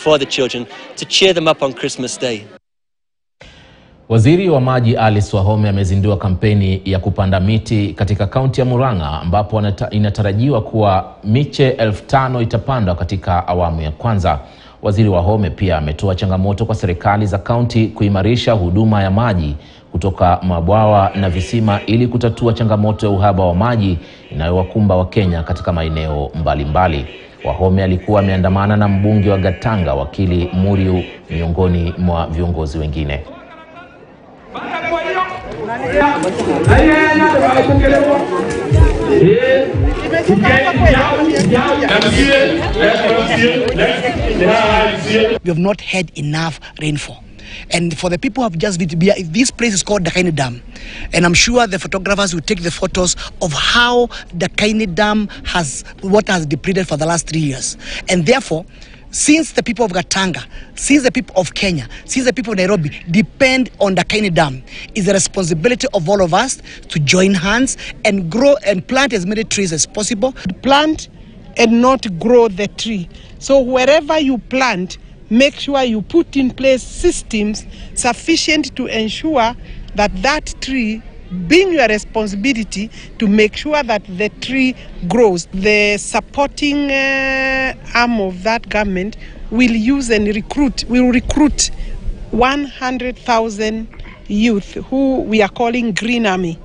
for the children to cheer them up on Christmas Day. Waziri wa maji Alice Wahome amezindua kampeni ya kupanda miti katika kaunti ya Murang'a, ambapo inatarajiwa kuwa miche 5,000 itapandwa katika awamu ya kwanza. Waziri Wahome pia ametoa changamoto kwa serikali za kaunti kuimarisha huduma ya maji kutoka mabwawa na visima ili kutatua changamoto ya uhaba wa maji inayowakumba Wakenya katika maeneo mbalimbali. Wahome alikuwa ameandamana na mbunge wa Gatanga wakili Muriu miongoni mwa viongozi wengine. We have not had enough rainfall. And for the people who have just been, this place is called Dakaini Dam. And I'm sure the photographers will take the photos of how Dakaini Dam water has depleted for the last 3 years. And therefore, since the people of Gatanga, since the people of Kenya, since the people of Nairobi depend on the Dakaini Dam, it's the responsibility of all of us to join hands and grow and plant as many trees as possible. Plant and not grow the tree. So wherever you plant, make sure you put in place systems sufficient to ensure that that tree, being your responsibility to make sure that the tree grows. The supporting arm of that government will use and recruit 100,000 youth who we are calling Green Army.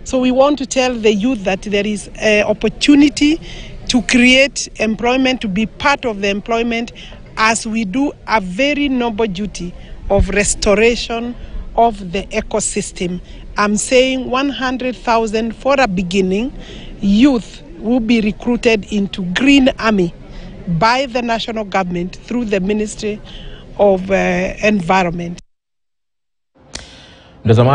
So we want to tell the youth that there is an opportunity to create employment, to be part of the employment, as we do a very noble duty of restoration of the ecosystem. I'm saying 100,000 for a beginning. Youth will be recruited into Green Army by the national government through the Ministry of Environment.